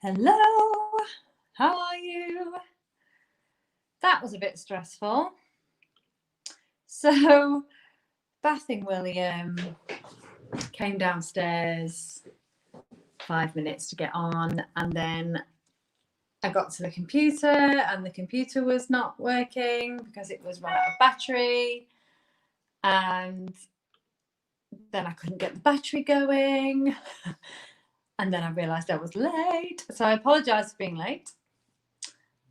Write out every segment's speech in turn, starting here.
Hello, how are you? That was a bit stressful. So, Bathing William came downstairs 5 minutes to get on, and then I got to the computer, and the computer was not working because it was run out of battery, and then I couldn't get the battery going, and then I realised I was late. So I apologise for being late.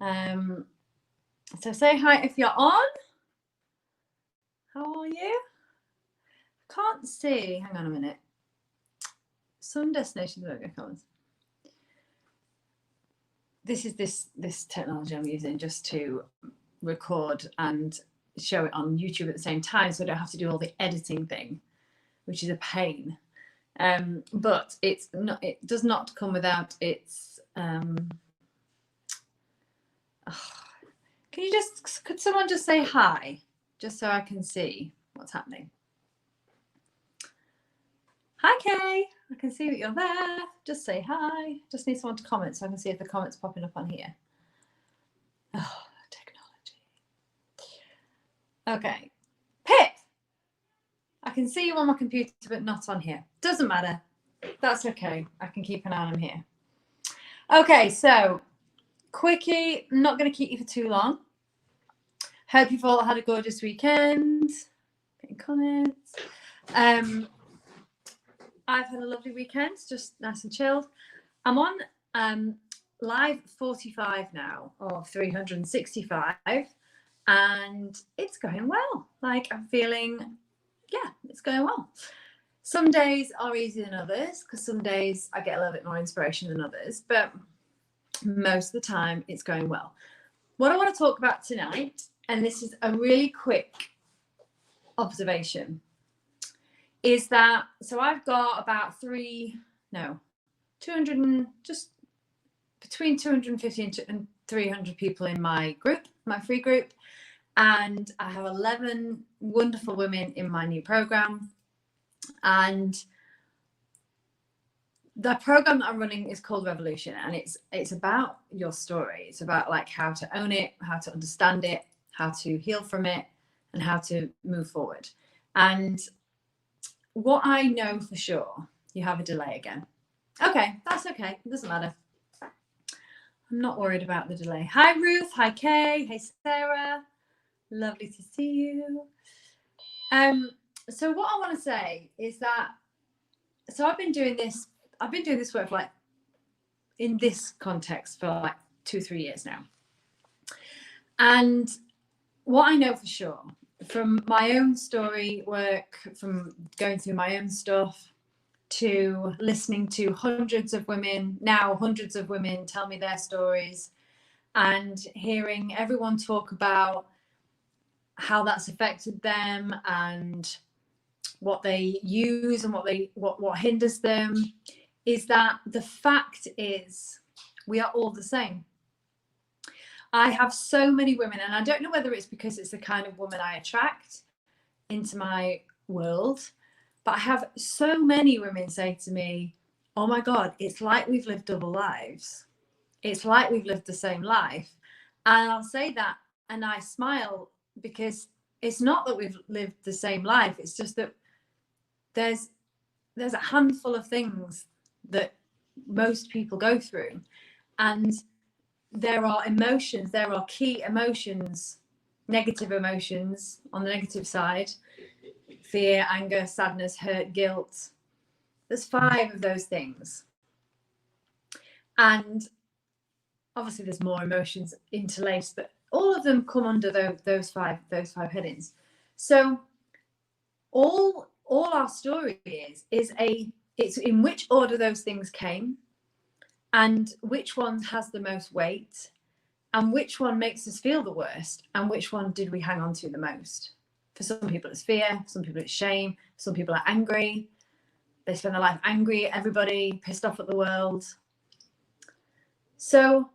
So say hi if you're on. How are you? Can't see. Hang on a minute. Some destinations won't get comments. This is this technology I'm using just to record and show it on YouTube at the same time, so I don't have to do all the editing thing, which is a pain. But it's not. It does not come without its. Could someone just say hi, just so I can see what's happening? Hi, Kay. I can see that you're there. Just say hi. Just need someone to comment so I can see if the comments popping up on here. Oh, technology. Okay. Pip! I can see you on my computer, but not on here. Doesn't matter. That's okay. I can keep an eye on them here. Okay, so quickie. I'm not going to keep you for too long. Hope you've all had a gorgeous weekend. Getting comments. I've had a lovely weekend, just nice and chilled. I'm on live 45 now, or 365, and it's going well. Like, I'm feeling, yeah, it's going well. Some days are easier than others, because some days I get a little bit more inspiration than others, but most of the time it's going well. What I want to talk about tonight, and this is a really quick observation, is that, so I've got about 200 just between 250 and 300 people in my group, my free group, and I have 11 wonderful women in my new program. And the program that I'm running is called Revolution, and it's about your story. It's about like how to own it, how to understand it, how to heal from it, and how to move forward. And what I know for sure, you have a delay again. Okay, that's okay. It doesn't matter. I'm not worried about the delay. Hi, Ruth. Hi, Kay. Hey, Sarah. Lovely to see you. So what I want to say is that, so I've been doing this work for like, in this context for like 2-3 years now. And what I know for sure, from my own story work, from going through my own stuff, to listening to hundreds of women tell me their stories, and hearing everyone talk about how that's affected them and what they use and what hinders them, is that the fact is we are all the same. I have so many women, and I don't know whether it's because it's the kind of woman I attract into my world, but I have so many women say to me, oh my God, it's like we've lived double lives. It's like we've lived the same life. And I'll say that and I smile, because it's not that we've lived the same life. It's just that there's a handful of things that most people go through. And there are emotions, there are key emotions, negative emotions on the negative side: fear, anger, sadness, hurt, guilt. There's 5 of those things. And obviously there's more emotions interlaced, but all of them come under those five headings. So all our story is it's in which order those things came, and which one has the most weight, and which one makes us feel the worst, and which one did we hang on to the most. For some people it's fear, some people it's shame, some people are angry. They spend their life angry at everybody, pissed off at the world. So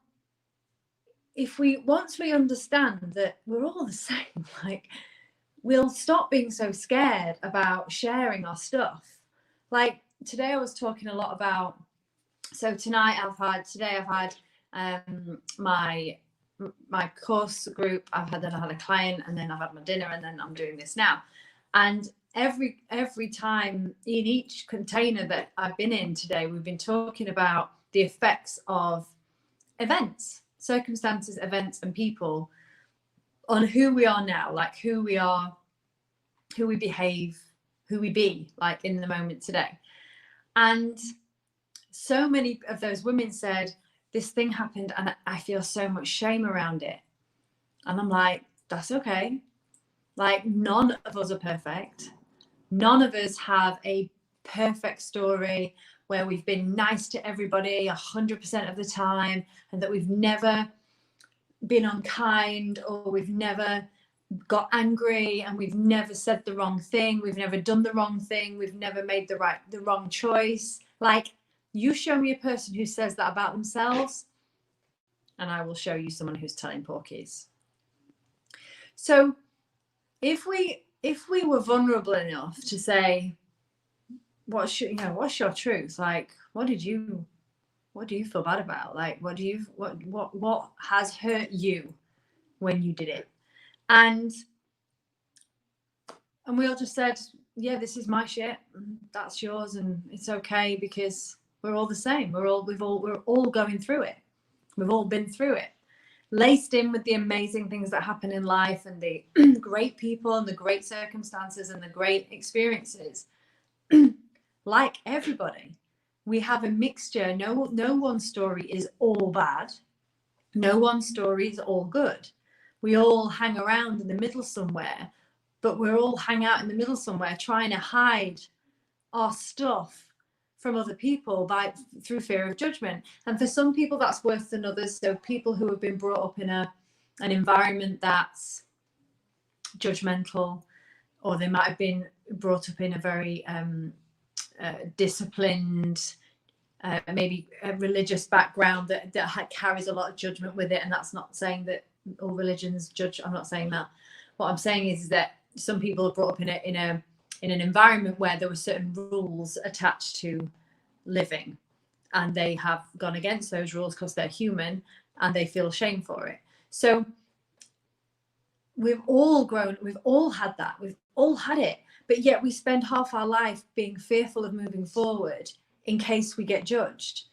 once we understand that we're all the same, like, we'll stop being so scared about sharing our stuff. Like today I was talking a lot about So today I've had my course group, I had a client, and then I've had my dinner, and then I'm doing this now. And every time in each container that I've been in today, we've been talking about the effects of events, circumstances, events, and people on who we are now, like who we are, who we behave, who we be, like in the moment today. And so many of those women said, this thing happened and I feel so much shame around it. And I'm like, that's okay. Like, none of us are perfect. None of us have a perfect story where we've been nice to everybody 100% of the time, and that we've never been unkind, or we've never got angry, and we've never said the wrong thing, we've never done the wrong thing, we've never made the wrong choice. Like, you show me a person who says that about themselves, and I will show you someone who's telling porkies. So if we were vulnerable enough to say, what's your truth? Like, what do you feel bad about? Like, what has hurt you when you did it? And we all just said, yeah, this is my shit, that's yours, and it's okay, because we're all the same. We're all going through it. We've all been through it, laced in with the amazing things that happen in life, and the great people, and the great circumstances, and the great experiences. Like everybody, we have a mixture. No one story is all bad. No one story is all good. We all hang around in the middle somewhere, but we're all hang out in the middle somewhere trying to hide our stuff from other people through fear of judgment. And for some people that's worse than others. So people who have been brought up in an environment that's judgmental, or they might have been brought up in a very disciplined, maybe a religious background that carries a lot of judgment with it. And that's not saying that all religions judge. I'm not saying that. What I'm saying is that some people are brought up in an environment where there were certain rules attached to living, and they have gone against those rules because they're human, and they feel shame for it. So we've all grown, we've all had that, we've all had it, but yet we spend half our life being fearful of moving forward in case we get judged.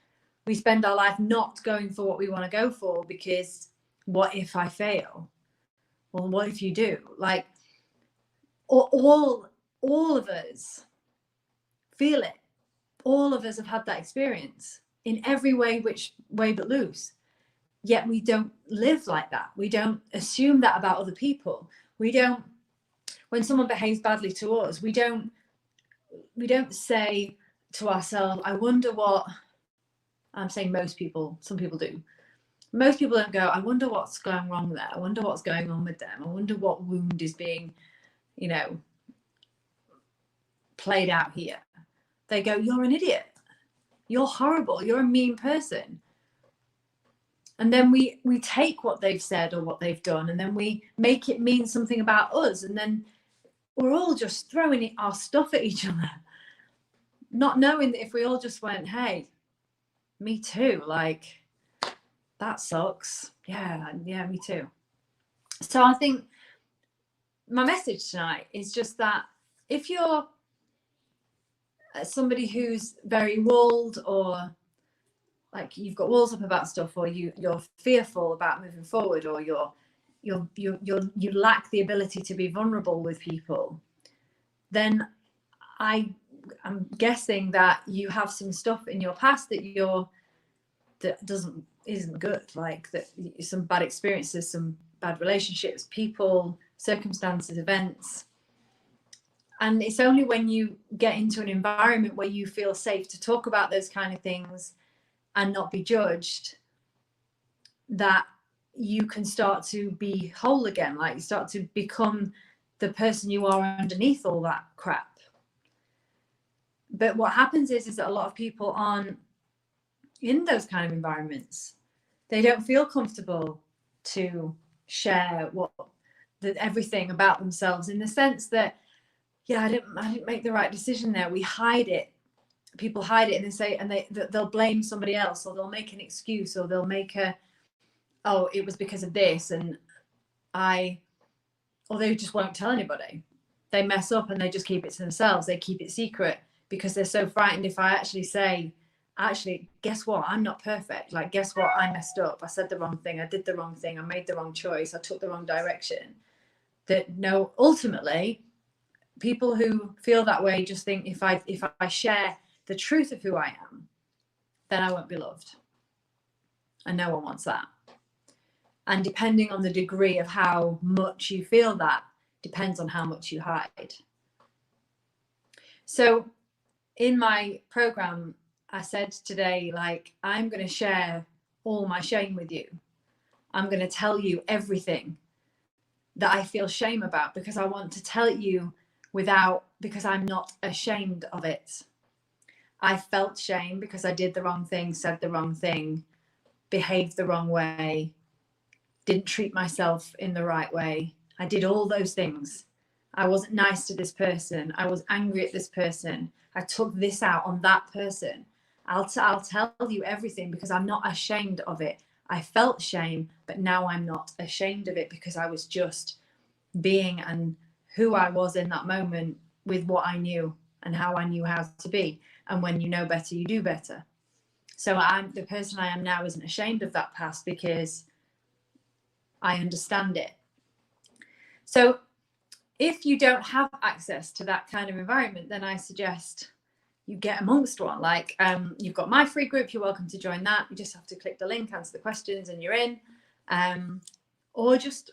We spend our life not going for what we want to go for, because what if I fail? Well, what if you do? Like, all of us feel it. All of us have had that experience in every way but loose. Yet we don't live like that. We don't assume that about other people. We don't, when someone behaves badly to us, we don't say to ourselves, I wonder what, I'm saying most people, some people do. Most people don't go, I wonder what's going wrong there. I wonder what's going on with them. I wonder what wound is being, played out here. They go, you're an idiot. You're horrible. You're a mean person. And then we take what they've said or what they've done, and then we make it mean something about us. And then we're all just throwing our stuff at each other, not knowing that if we all just went, hey, me too, like, that sucks. Yeah, me too. So I think my message tonight is just that if you're somebody who's very walled, or like you've got walls up about stuff, or you're fearful about moving forward, or you lack the ability to be vulnerable with people, then I'm guessing that you have some stuff in your past that isn't good, like that, some bad experiences, some bad relationships, people, circumstances, events. And it's only when you get into an environment where you feel safe to talk about those kind of things and not be judged that you can start to be whole again, like you start to become the person you are underneath all that crap. But what happens is that a lot of people aren't in those kind of environments. They don't feel comfortable to share everything about themselves, in the sense that, yeah, I didn't make the right decision there. We hide it, people hide it and they say, and they'll blame somebody else, or they'll make an excuse, or they'll make oh, it was because of this, and or they just won't tell anybody. They mess up and they just keep it to themselves. They keep it secret because they're so frightened. If I actually say, actually, guess what? I'm not perfect. Like, guess what? I messed up. I said the wrong thing. I did the wrong thing. I made the wrong choice. I took the wrong direction. That no, ultimately, people who feel that way just think if I share the truth of who I am, then I won't be loved. And no one wants that. And depending on the degree of how much you feel that, depends on how much you hide. So in my program, I said today, like, I'm going to share all my shame with you. I'm going to tell you everything that I feel shame about, because I want to tell you because I'm not ashamed of it. I felt shame because I did the wrong thing, said the wrong thing, behaved the wrong way, didn't treat myself in the right way. I did all those things. I wasn't nice to this person. I was angry at this person. I took this out on that person. I'll tell you everything because I'm not ashamed of it. I felt shame, but now I'm not ashamed of it because I was just being and who I was in that moment with what I knew and how I knew how to be. And when you know better, you do better. So the person I am now isn't ashamed of that past because I understand it. So if you don't have access to that kind of environment, then I suggest you get amongst one. Like, you've got my free group. You're welcome to join that. You just have to click the link, answer the questions, and you're in. Or just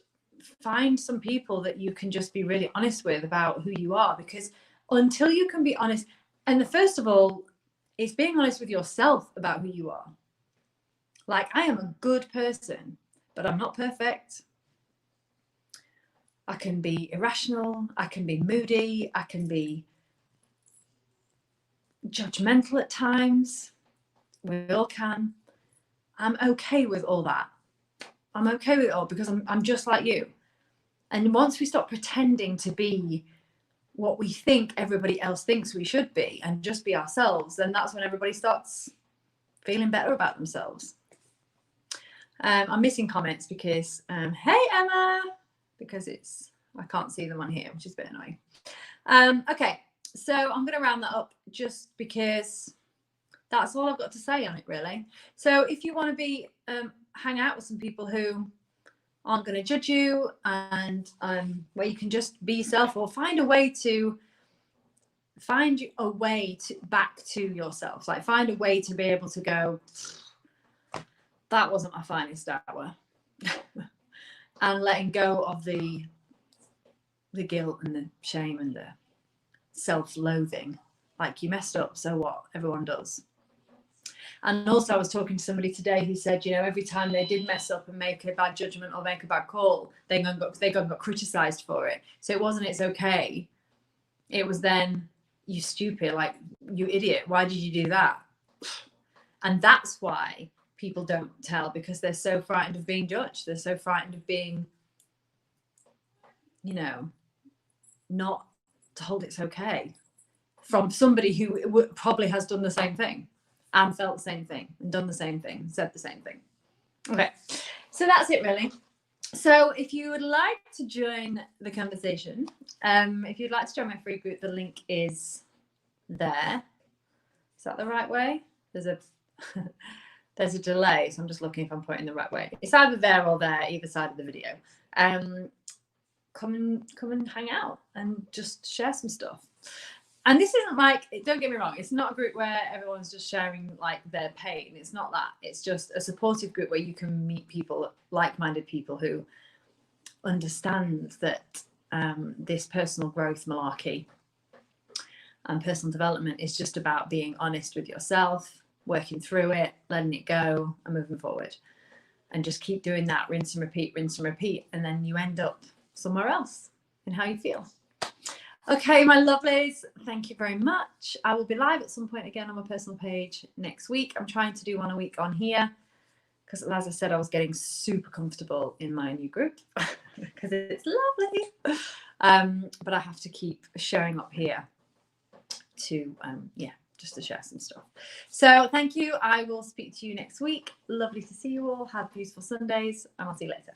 find some people that you can just be really honest with about who you are, because until you can be honest, and first of all, it's being honest with yourself about who you are. Like, I am a good person, but I'm not perfect. I can be irrational. I can be moody. I can be judgmental at times. We all can. I'm okay with all that. I'm okay with it all because I'm just like you. And once we stop pretending to be what we think everybody else thinks we should be and just be ourselves, then that's when everybody starts feeling better about themselves. I'm missing comments because, hey Emma, because I can't see them on here, which is a bit annoying. Okay, so I'm going to round that up just because that's all I've got to say on it, really. So if you want to hang out with some people who aren't going to judge you, and where you can just be yourself, or find a way back to yourself, like find a way to be able to go, that wasn't my finest hour, and letting go of the guilt and the shame and the self-loathing. Like, you messed up, so what? Everyone does. And also, I was talking to somebody today who said, every time they did mess up and make a bad judgment or make a bad call, they got criticized for it. So it wasn't, it's okay. It was then, you stupid, like, you idiot, why did you do that? And that's why people don't tell, because they're so frightened of being judged. They're so frightened of being, not told it's okay from somebody who probably has done the same thing and felt the same thing and done the same thing, said the same thing. Okay, so that's it really. So if you would like to join the conversation, if you'd like to join my free group, the link is there. Is that the right way? There's a delay, so I'm just looking if I'm pointing the right way. It's either there or there, either side of the video. Come and hang out and just share some stuff. And this isn't like, don't get me wrong, it's not a group where everyone's just sharing like their pain. It's not that. It's just a supportive group where you can meet people, like-minded people who understand that this personal growth malarkey and personal development is just about being honest with yourself, working through it, letting it go, and moving forward. And just keep doing that, rinse and repeat, and then you end up somewhere else in how you feel. Okay, my lovelies, thank you very much. I will be live at some point again on my personal page next week. I'm trying to do one a week on here because, as I said, I was getting super comfortable in my new group because it's lovely. But I have to keep showing up here to just to share some stuff. So thank you. I will speak to you next week. Lovely to see you all. Have beautiful Sundays, and I'll see you later.